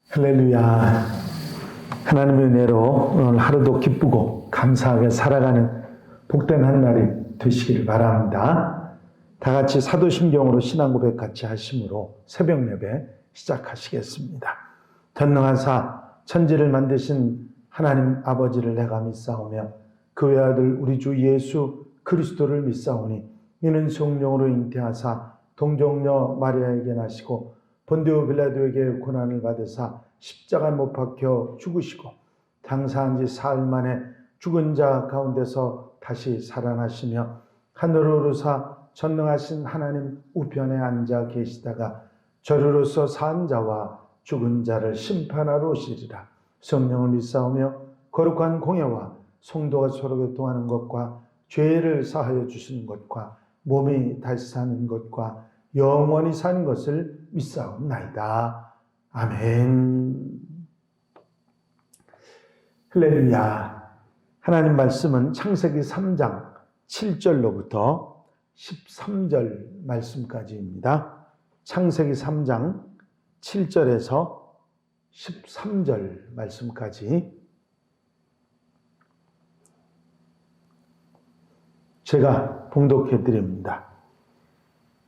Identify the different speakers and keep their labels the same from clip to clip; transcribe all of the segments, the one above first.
Speaker 1: 할렐루야. 하나님의 은혜로 오늘 하루도 기쁘고 감사하게 살아가는 복된 한 날이 되시길 바랍니다. 다 같이 사도신경으로 신앙 고백 같이 하심으로 새벽 예배 시작하시겠습니다. 전능하사 천지를 만드신 하나님 아버지를 내가 믿사오며 그 외아들 우리 주 예수 그리스도를 믿사오니 이는 성령으로 잉태하사 동정녀 마리아에게 나시고 본디오 빌라도에게 고난을 받으사 십자가에 못 박혀 죽으시고 장사한 지 사흘 만에 죽은 자 가운데서 다시 살아나시며 하늘로 오르사 전능하신 하나님 우편에 앉아 계시다가 저리로서 산 자와 죽은 자를 심판하러 오시리라. 성령을 믿사오며 거룩한 공예와 성도가 서로 교통하는 것과 죄를 사하여 주시는 것과 몸이 다시 사는 것과 영원히 사는 것을 믿사옵나이다. 아멘. 할렐루야. 하나님 말씀은 창세기 3장 7절로부터 13절 말씀까지입니다. 창세기 3장 7절에서 13절 말씀까지 제가 봉독해 드립니다.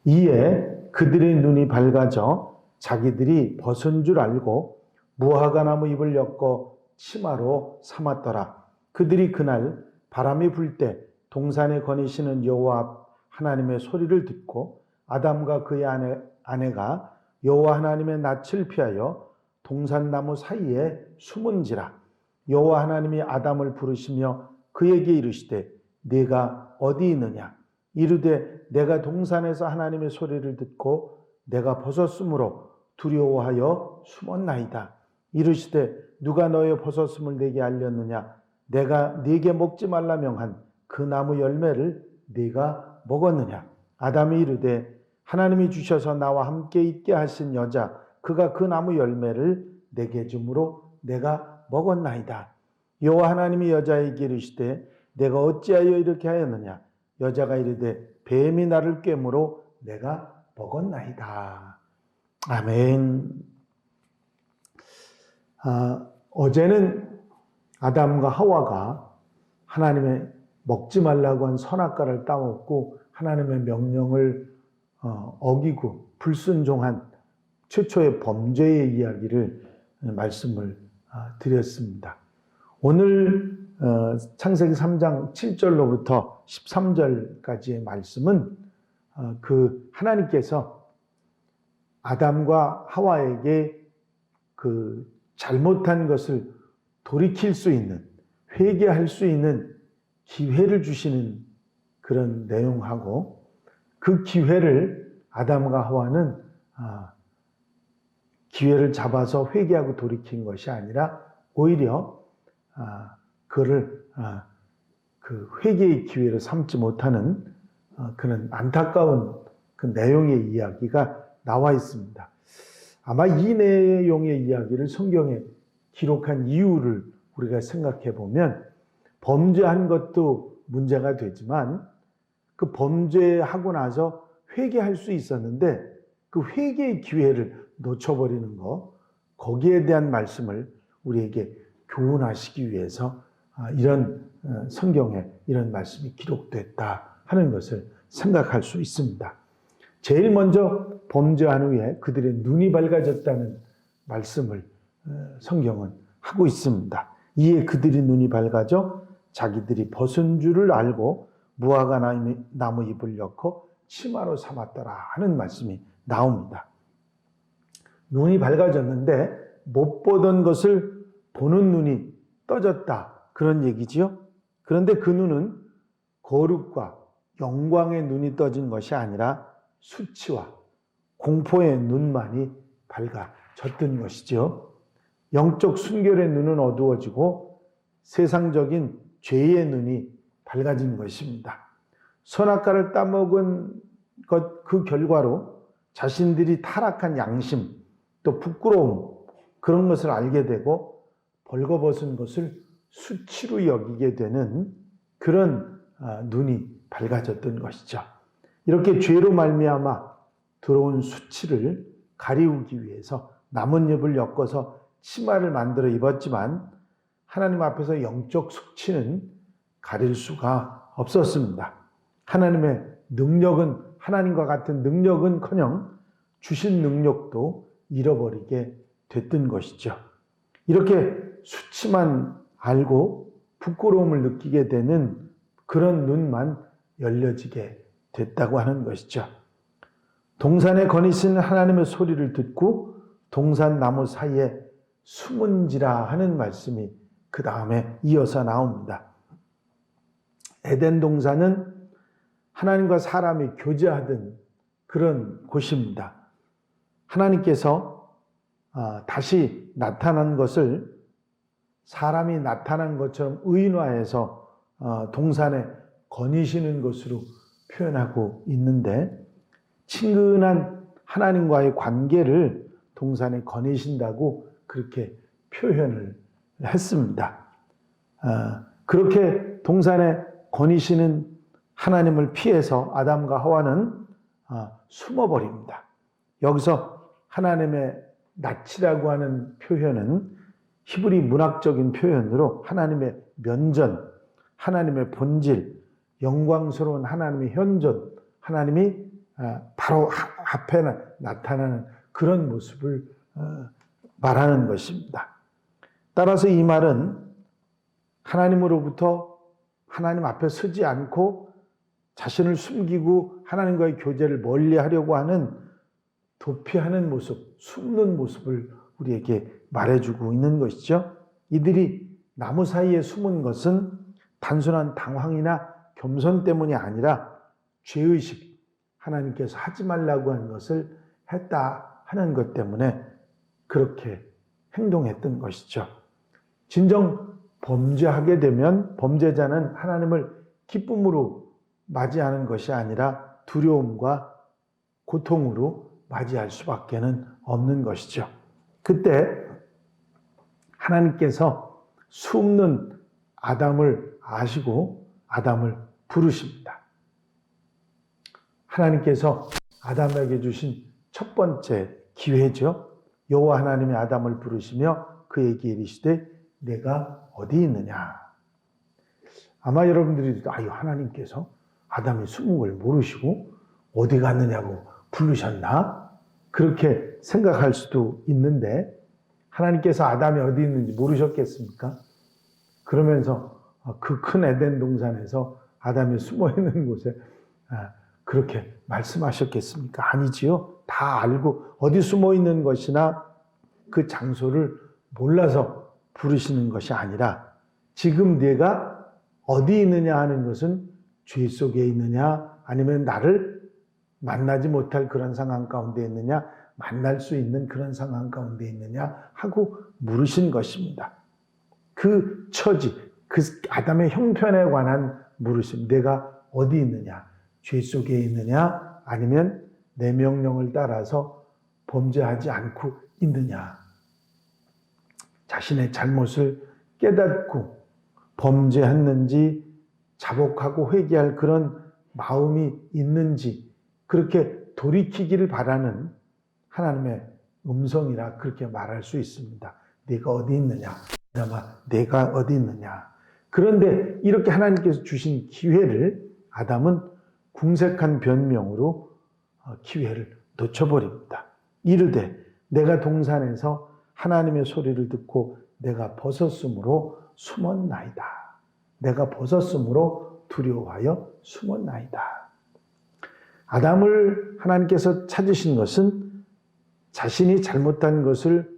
Speaker 1: 이에 그들의 눈이 밝아져 자기들이 벗은 줄 알고 무화과나무 잎을 엮어 치마로 삼았더라. 그들이 그날 바람이 불 때 동산에 거니시는 여호와 앞 하나님의 소리를 듣고 아담과 그의 아내가 여호와 하나님의 낯을 피하여 동산나무 사이에 숨은지라. 여호와 하나님이 아담을 부르시며 그에게 이르시되 네가 어디 있느냐? 이르되 내가 동산에서 하나님의 소리를 듣고 내가 벗었으므로 두려워하여 숨었나이다. 이르시되 누가 너의 벗었음을 내게 알렸느냐? 내가 네게 먹지 말라 명한 그 나무 열매를 네가 먹었느냐? 아담이 이르되 하나님이 주셔서 나와 함께 있게 하신 여자 그가 그 나무 열매를 내게 주므로 내가 먹었나이다. 여호와 하나님이 여자에게 이르시되 내가 어찌하여 이렇게 하였느냐? 여자가 이르되 뱀이 나를 꿰므로 내가 먹었나이다. 아멘. 어제는 아담과 하와가 하나님의 먹지 말라고 한 선악과를 따먹고 하나님의 명령을 어기고 불순종한 최초의 범죄의 이야기를 말씀을 드렸습니다. 오늘 창세기 3장 7절로부터 13절까지의 말씀은 그 하나님께서 아담과 하와에게 그 잘못한 것을 돌이킬 수 있는, 회개할 수 있는 기회를 주시는 그런 내용하고 그 기회를 아담과 하와는 기회를 잡아서 회개하고 돌이킨 것이 아니라 오히려 그를 그 회개의 기회를 삼지 못하는 그런 안타까운 그 내용의 이야기가 나와 있습니다. 아마 이 내용의 이야기를 성경에 기록한 이유를 우리가 생각해 보면 범죄한 것도 문제가 되지만 그 범죄하고 나서 회개할 수 있었는데 그 회개의 기회를 놓쳐버리는 것, 거기에 대한 말씀을 우리에게 교훈하시기 위해서 이런 성경에 이런 말씀이 기록됐다 하는 것을 생각할 수 있습니다. 제일 먼저 범죄한 후에 그들의 눈이 밝아졌다는 말씀을 성경은 하고 있습니다. 이에 그들의 눈이 밝아져 자기들이 벗은 줄을 알고 무화과 나무 잎을 엮어 치마로 삼았더라 하는 말씀이 나옵니다. 눈이 밝아졌는데 못 보던 것을 보는 눈이 떠졌다 그런 얘기지요. 그런데 그 눈은 거룩과 영광의 눈이 떠진 것이 아니라 수치와 공포의 눈만이 밝아졌던 것이죠. 영적 순결의 눈은 어두워지고 세상적인 죄의 눈이 밝아진 것입니다. 선악과를 따먹은 것 그 결과로 자신들이 타락한 양심 또 부끄러움 그런 것을 알게 되고 벌거벗은 것을 수치로 여기게 되는 그런 눈이 밝아졌던 것이죠. 이렇게 죄로 말미암아 들어온 수치를 가리우기 위해서 나뭇잎을 엮어서 치마를 만들어 입었지만 하나님 앞에서 영적 수치는 가릴 수가 없었습니다. 하나님의 능력은, 하나님과 같은 능력은커녕 주신 능력도 잃어버리게 됐던 것이죠. 이렇게 수치만 알고 부끄러움을 느끼게 되는 그런 눈만 열려지게 됐다고 하는 것이죠. 동산에 거니신 하나님의 소리를 듣고 동산 나무 사이에 숨은지라 하는 말씀이 그 다음에 이어서 나옵니다. 에덴 동산은 하나님과 사람이 교제하던 그런 곳입니다. 하나님께서 다시 나타난 것을 사람이 나타난 것처럼 의인화해서 동산에 거니시는 것으로 표현하고 있는데, 친근한 하나님과의 관계를 동산에 거니신다고 그렇게 표현을 했습니다. 그렇게 동산에 거니시는 하나님을 피해서 아담과 하와는 숨어버립니다. 여기서 하나님의 낯이라고 하는 표현은 히브리 문학적인 표현으로 하나님의 면전, 하나님의 본질, 영광스러운 하나님의 현존, 하나님이 바로 앞에 나타나는 그런 모습을 말하는 것입니다. 따라서 이 말은 하나님으로부터 하나님 앞에 서지 않고 자신을 숨기고 하나님과의 교제를 멀리하려고 하는 도피하는 모습, 숨는 모습을 우리에게 말해주고 있는 것이죠. 이들이 나무 사이에 숨은 것은 단순한 당황이나 겸손 때문이 아니라 죄의식, 하나님께서 하지 말라고 하는 것을 했다 하는 것 때문에 그렇게 행동했던 것이죠. 진정 범죄하게 되면 범죄자는 하나님을 기쁨으로 맞이하는 것이 아니라 두려움과 고통으로 맞이할 수밖에는 없는 것이죠. 그때 하나님께서 숨는 아담을 아시고 아담을 부르십니다. 하나님께서 아담에게 주신 첫 번째 기회죠. 여호와 하나님이 아담을 부르시며 그에게 이르시되 내가 어디 있느냐. 아마 여러분들이 하나님께서 아담이 숨은 걸 모르시고 어디 갔느냐고 부르셨나? 그렇게 생각할 수도 있는데, 하나님께서 아담이 어디 있는지 모르셨겠습니까? 그러면서 그 큰 에덴 동산에서 아담이 숨어 있는 곳에 그렇게 말씀하셨겠습니까? 아니지요. 다 알고 어디 숨어 있는 것이나 그 장소를 몰라서 부르시는 것이 아니라 지금 네가 어디 있느냐 하는 것은 죄 속에 있느냐, 아니면 나를 만나지 못할 그런 상황 가운데 있느냐, 만날 수 있는 그런 상황 가운데 있느냐 하고 물으신 것입니다. 그 처지, 그 아담의 형편에 관한 물으심, 내가 어디 있느냐, 죄 속에 있느냐, 아니면 내 명령을 따라서 범죄하지 않고 있느냐, 자신의 잘못을 깨닫고 범죄했는지 자복하고 회개할 그런 마음이 있는지, 그렇게 돌이키기를 바라는 하나님의 음성이라 그렇게 말할 수 있습니다. 네가 어디 있느냐, 내가 어디 있느냐. 그런데 이렇게 하나님께서 주신 기회를 아담은 궁색한 변명으로 기회를 놓쳐버립니다. 이르되 내가 동산에서 하나님의 소리를 듣고 내가 벗었으므로 숨었나이다. 내가 벗었으므로 두려워하여 숨었나이다. 아담을 하나님께서 찾으신 것은 자신이 잘못한 것을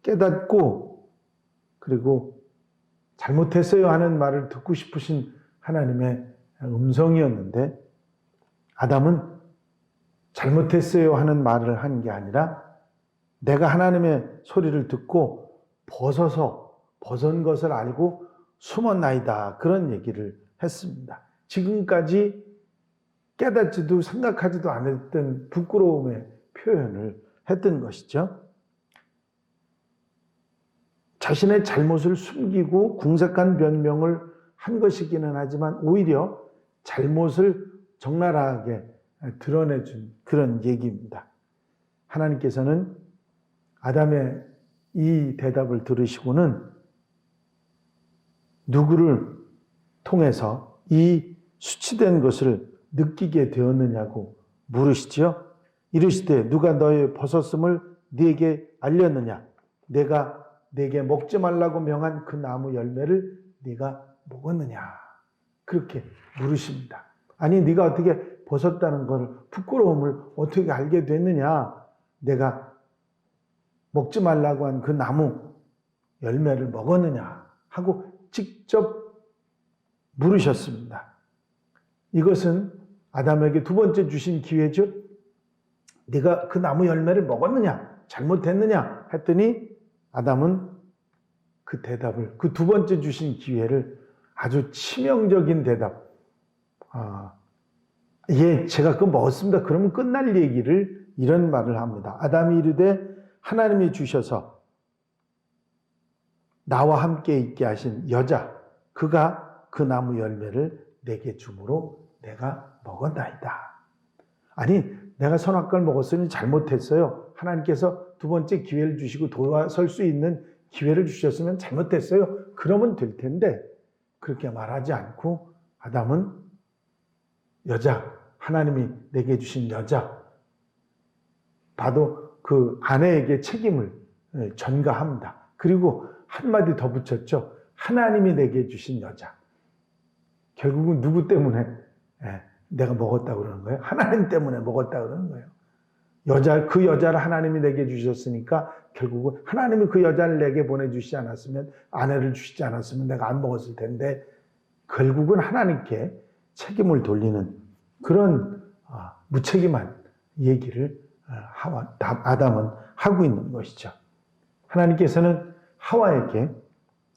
Speaker 1: 깨닫고 그리고 잘못했어요 하는 말을 듣고 싶으신 하나님의 음성이었는데, 아담은 잘못했어요 하는 말을 한 게 아니라 내가 하나님의 소리를 듣고 벗은 것을 알고 숨었나이다, 그런 얘기를 했습니다. 지금까지 깨닫지도 생각하지도 않았던 부끄러움의 표현을 했던 것이죠. 자신의 잘못을 숨기고 궁색한 변명을 한 것이기는 하지만 오히려 잘못을 적나라하게 드러내준 그런 얘기입니다. 하나님께서는 아담의 이 대답을 들으시고는 누구를 통해서 이 수치된 것을 느끼게 되었느냐고 물으시지요. 이르시되 누가 너의 벗었음을 네게 알렸느냐? 내가 네게 먹지 말라고 명한 그 나무 열매를 네가 먹었느냐? 그렇게 물으십니다. 아니 네가 어떻게 벗었다는 걸 부끄러움을 어떻게 알게 됐느냐? 내가 먹지 말라고 한 그 나무 열매를 먹었느냐? 하고 직접 물으셨습니다. 이것은 아담에게 두 번째 주신 기회죠. 네가 그 나무 열매를 먹었느냐? 잘못했느냐? 했더니 아담은 그 대답을, 그 두 번째 주신 기회를 아주 치명적인 대답. 예, 제가 그거 먹었습니다. 그러면 끝날 얘기를 이런 말을 합니다. 아담이 이르되 하나님이 주셔서 나와 함께 있게 하신 여자, 그가 그 나무 열매를 내게 주므로 내가 먹었나이다. 아니, 내가 선악과를 먹었으니 잘못했어요. 하나님께서 두 번째 기회를 주시고 돌아설 수 있는 기회를 주셨으면 잘못했어요. 그러면 될 텐데 그렇게 말하지 않고 아담은 여자, 하나님이 내게 주신 여자, 바로 그 아내에게 책임을 전가합니다. 그리고 한마디 더 붙였죠. 하나님이 내게 주신 여자. 결국은 누구 때문에 내가 먹었다고 그러는 거예요? 하나님 때문에 먹었다고 그러는 거예요. 그 여자를 하나님이 내게 주셨으니까 결국은 하나님이 그 여자를 내게 보내주시지 않았으면, 아내를 주시지 않았으면 내가 안 먹었을 텐데 결국은 하나님께 책임을 돌리는 그런 무책임한 얘기를 아담은 하고 있는 것이죠. 하나님께서는 하와에게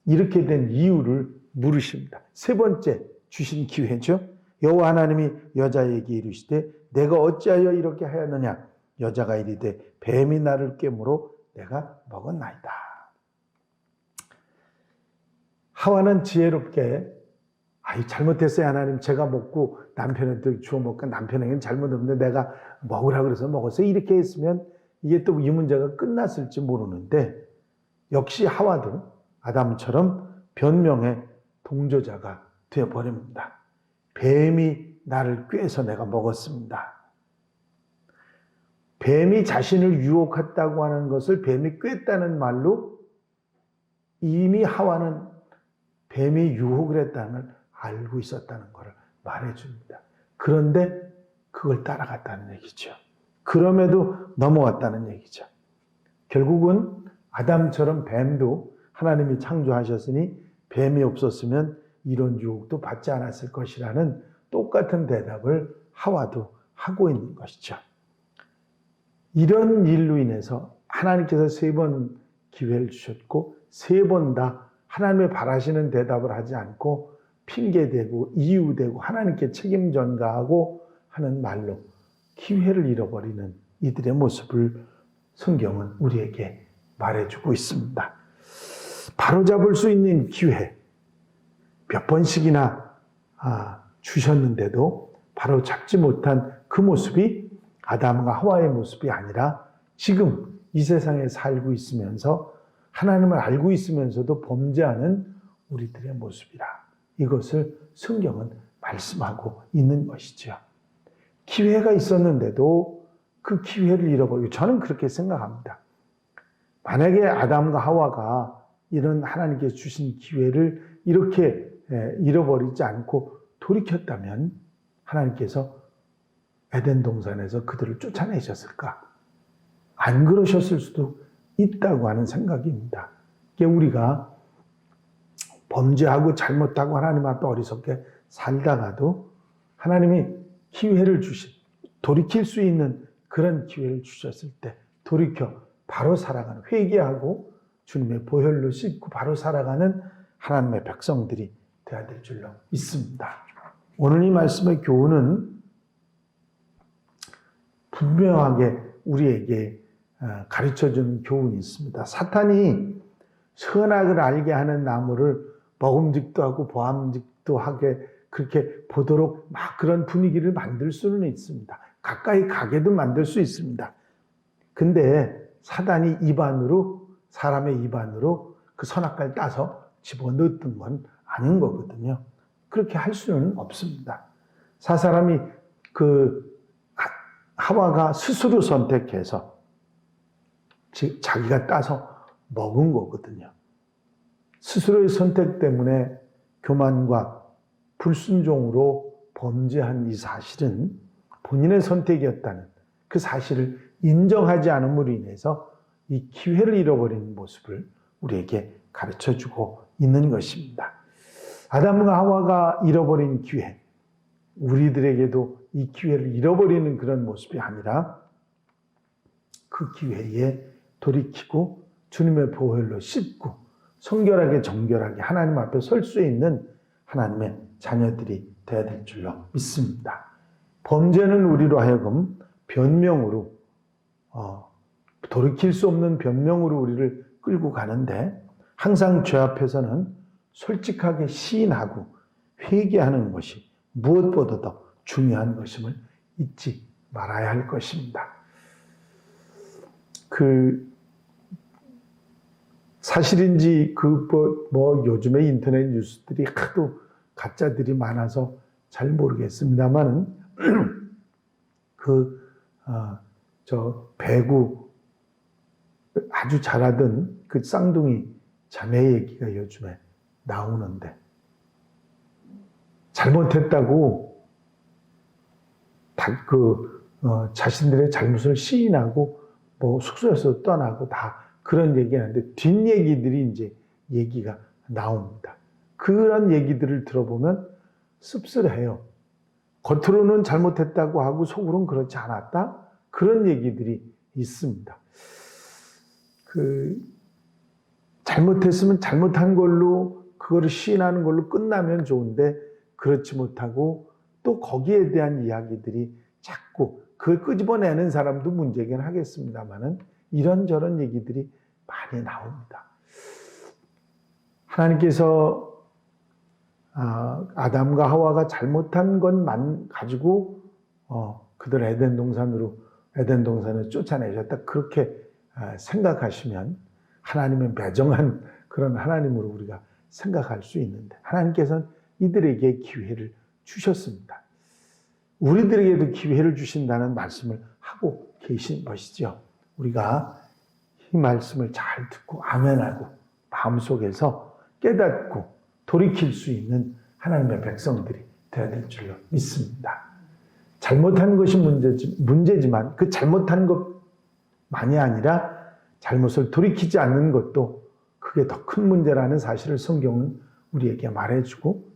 Speaker 1: 이렇게 된 이유를 물으십니다. 세 번째 주신 기회죠. 여호와 하나님이 여자에게 이르시되 내가 어찌하여 이렇게 하였느냐? 여자가 이르되 뱀이 나를 꿰므로 내가 먹었나이다. 하와는 지혜롭게 잘못했어요 하나님, 제가 먹고 남편한테 주워 먹고 남편에게는 잘못 없는데 내가 먹으라 그래서 먹었어요. 이렇게 했으면 이게 또 이 문제가 끝났을지 모르는데 역시 하와도 아담처럼 변명의 동조자가 되어버립니다. 뱀이 나를 꿰서 내가 먹었습니다. 뱀이 자신을 유혹했다고 하는 것을 뱀이 꿰었다는 말로 이미 하와는 뱀이 유혹을 했다는 걸 알고 있었다는 것을 말해줍니다. 그런데 그걸 따라갔다는 얘기죠. 그럼에도 넘어왔다는 얘기죠. 결국은 아담처럼 뱀도 하나님이 창조하셨으니 뱀이 없었으면 이런 유혹도 받지 않았을 것이라는 똑같은 대답을 하와도 하고 있는 것이죠. 이런 일로 인해서 하나님께서 세 번 기회를 주셨고 세 번 다 하나님의 바라시는 대답을 하지 않고 핑계대고 이유대고 하나님께 책임 전가하고 하는 말로 기회를 잃어버리는 이들의 모습을 성경은 우리에게 말해주고 있습니다. 바로잡을 수 있는 기회 몇 번씩이나 주셨는데도 바로잡지 못한 그 모습이 아담과 하와의 모습이 아니라 지금 이 세상에 살고 있으면서 하나님을 알고 있으면서도 범죄하는 우리들의 모습이라. 이것을 성경은 말씀하고 있는 것이죠. 기회가 있었는데도 그 기회를 잃어버리고, 저는 그렇게 생각합니다. 만약에 아담과 하와가 이런 하나님께서 주신 기회를 이렇게 잃어버리지 않고 돌이켰다면 하나님께서 에덴 동산에서 그들을 쫓아내셨을까? 안 그러셨을 수도 있다고 하는 생각입니다. 우리가 범죄하고 잘못하고 하나님 앞에 어리석게 살다가도 하나님이 기회를 돌이킬 수 있는 그런 기회를 주셨을 때 돌이켜 바로 살아가는, 회개하고 주님의 보혈로 씻고 바로 살아가는 하나님의 백성들이 되어야 될 줄로 믿습니다. 오늘 이 말씀의 교훈은 분명하게 우리에게 가르쳐주는 교훈이 있습니다. 사탄이 선악을 알게 하는 나무를 먹음직도 하고 보암직도 하게 그렇게 보도록 막 그런 분위기를 만들 수는 있습니다. 가까이 가게도 만들 수 있습니다. 근데 사단이 사람의 입안으로 그 선악과를 따서 집어넣었던 건 아닌 거거든요. 그렇게 할 수는 없습니다. 사람이 하와가 스스로 선택해서 자기가 따서 먹은 거거든요. 스스로의 선택 때문에 교만과 불순종으로 범죄한 이 사실은 본인의 선택이었다는 그 사실을 인정하지 않음으로 인해서 이 기회를 잃어버리는 모습을 우리에게 가르쳐주고 있는 것입니다. 아담과 하와가 잃어버린 기회, 우리들에게도 이 기회를 잃어버리는 그런 모습이 아니라 그 기회에 돌이키고 주님의 보혈로 씻고 성결하게 정결하게 하나님 앞에 설 수 있는 하나님의 자녀들이 되어야 될 줄로 믿습니다. 범죄는 우리로 하여금 변명으로 돌이킬 수 없는 변명으로 우리를 끌고 가는데 항상 죄 앞에서는 솔직하게 시인하고 회개하는 것이 무엇보다 더 중요한 것임을 잊지 말아야 할 것입니다. 사실인지 요즘에 인터넷 뉴스들이 하도 가짜들이 많아서 잘 모르겠습니다만은 배구 아주 잘하던 그 쌍둥이 자매 얘기가 요즘에 나오는데 잘못했다고 자신들의 잘못을 시인하고 숙소에서 떠나고 다 그런 얘기하는데 뒷얘기들이 이제 얘기가 나옵니다. 그런 얘기들을 들어보면 씁쓸해요. 겉으로는 잘못했다고 하고 속으로는 그렇지 않았다? 그런 얘기들이 있습니다. 잘못했으면 잘못한 걸로 그거를 시인하는 걸로 끝나면 좋은데 그렇지 못하고 또 거기에 대한 이야기들이 자꾸 그걸 끄집어내는 사람도 문제긴 하겠습니다만은 이런저런 얘기들이 많이 나옵니다. 하나님께서 아담과 하와가 잘못한 것만 가지고 그들 에덴 동산을 쫓아내셨다 그렇게 생각하시면 하나님의 매정한 그런 하나님으로 우리가 생각할 수 있는데 하나님께서는 이들에게 기회를 주셨습니다. 우리들에게도 기회를 주신다는 말씀을 하고 계신 것이죠. 우리가 이 말씀을 잘 듣고 아멘하고 마음속에서 깨닫고 돌이킬 수 있는 하나님의 백성들이 되어야 될 줄로 믿습니다. 잘못한 것이 문제지만 그 잘못한 것만이 아니라 잘못을 돌이키지 않는 것도 그게 더 큰 문제라는 사실을 성경은 우리에게 말해주고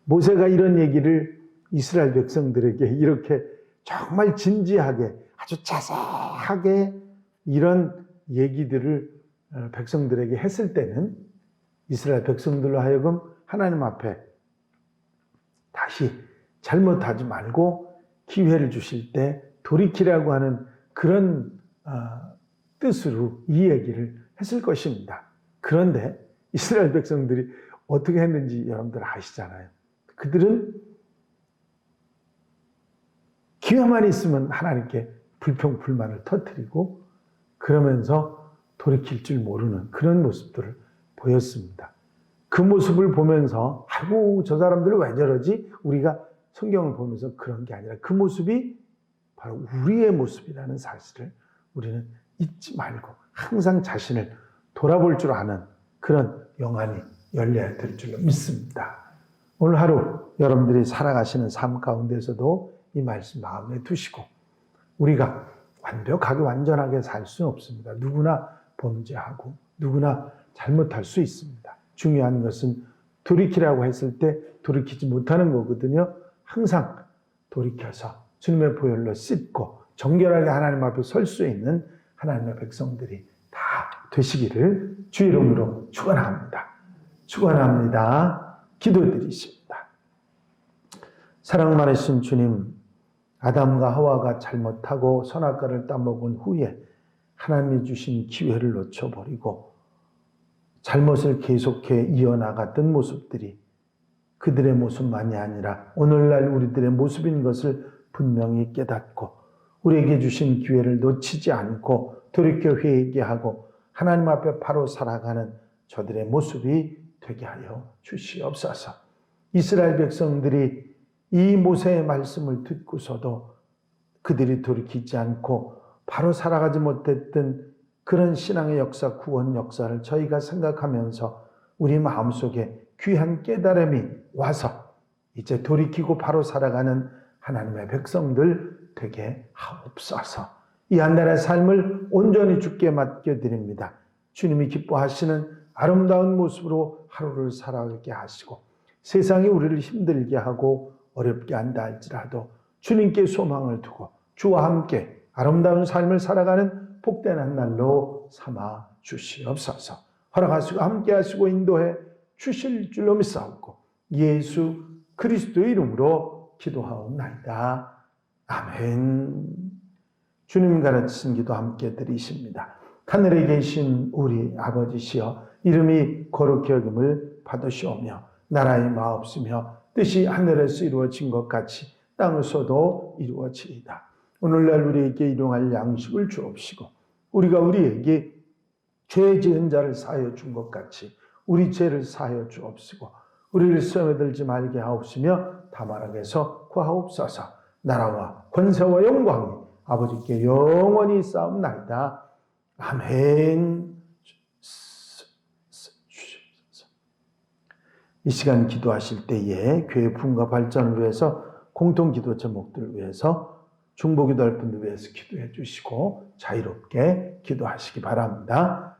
Speaker 1: 모세가 이런 얘기를 이스라엘 백성들에게 이렇게 정말 진지하게 아주 자세하게 이런 얘기들을 백성들에게 했을 때는 이스라엘 백성들로 하여금 하나님 앞에 다시 잘못하지 말고 기회를 주실 때 돌이키라고 하는 그런 뜻으로 이 얘기를 했을 것입니다. 그런데 이스라엘 백성들이 어떻게 했는지 여러분들 아시잖아요. 그들은 기회만 있으면 하나님께 불평, 불만을 터뜨리고 그러면서 돌이킬 줄 모르는 그런 모습들을 보였습니다. 그 모습을 보면서 아이고 저 사람들 왜 저러지? 우리가 성경을 보면서 그런 게 아니라 그 모습이 바로 우리의 모습이라는 사실을 우리는 잊지 말고 항상 자신을 돌아볼 줄 아는 그런 영안이 열려야 될 줄로 믿습니다. 오늘 하루 여러분들이 살아가시는 삶 가운데서도 이 말씀 마음에 두시고 우리가 완벽하게 완전하게 살 수는 없습니다. 누구나 범죄하고 누구나 잘못할 수 있습니다. 중요한 것은 돌이키라고 했을 때 돌이키지 못하는 거거든요. 항상 돌이켜서 주님의 보혈로 씻고 정결하게 하나님 앞에 설 수 있는 하나님의 백성들이 다 되시기를 주의 이름으로 축원합니다. 축원합니다. 기도드리십니다. 사랑 많으신 주님, 아담과 하와가 잘못하고 선악과를 따먹은 후에 하나님이 주신 기회를 놓쳐버리고 잘못을 계속해 이어나갔던 모습들이 그들의 모습만이 아니라 오늘날 우리들의 모습인 것을 분명히 깨닫고 우리에게 주신 기회를 놓치지 않고 돌이켜 회개하고 하나님 앞에 바로 살아가는 저들의 모습이 되게 하여 주시옵소서. 이스라엘 백성들이 이 모세의 말씀을 듣고서도 그들이 돌이키지 않고 바로 살아가지 못했던 그런 신앙의 역사, 구원 역사를 저희가 생각하면서 우리 마음속에 귀한 깨달음이 와서 이제 돌이키고 바로 살아가는 하나님의 백성들 되게 하옵소서. 이 한 달의 삶을 온전히 주께 맡겨드립니다. 주님이 기뻐하시는 아름다운 모습으로 하루를 살아가게 하시고 세상이 우리를 힘들게 하고 어렵게 한다 할지라도 주님께 소망을 두고 주와 함께 아름다운 삶을 살아가는 복된 한 날로 삼아 주시옵소서. 허락하시고 함께하시고 인도해 주실 줄로 믿사옵고 예수 그리스도의 이름으로 기도하옵나이다. 아멘. 주님 가르치신 기도 함께 드리십니다. 하늘에 계신 우리 아버지시여 이름이 거룩히 여김을 받으시오며 나라의 마옵시며 뜻이 하늘에서 이루어진 것 같이 땅에서도 이루어지이다. 오늘날 우리에게 일용할 양식을 주옵시고 우리가 우리에게 죄 지은 자를 사하여 준 것 같이 우리 죄를 사하여 주옵시고 우리를 시험에 들지 말게 하옵시며 다만하게서 구하옵소서. 나라와 권세와 영광이 아버지께 영원히 싸움나이다. 아멘. 이 시간 기도하실 때에 교회 부흥과 발전을 위해서 공통기도 제목들을 위해서 중보기도할 분들 위해서 기도해 주시고 자유롭게 기도하시기 바랍니다.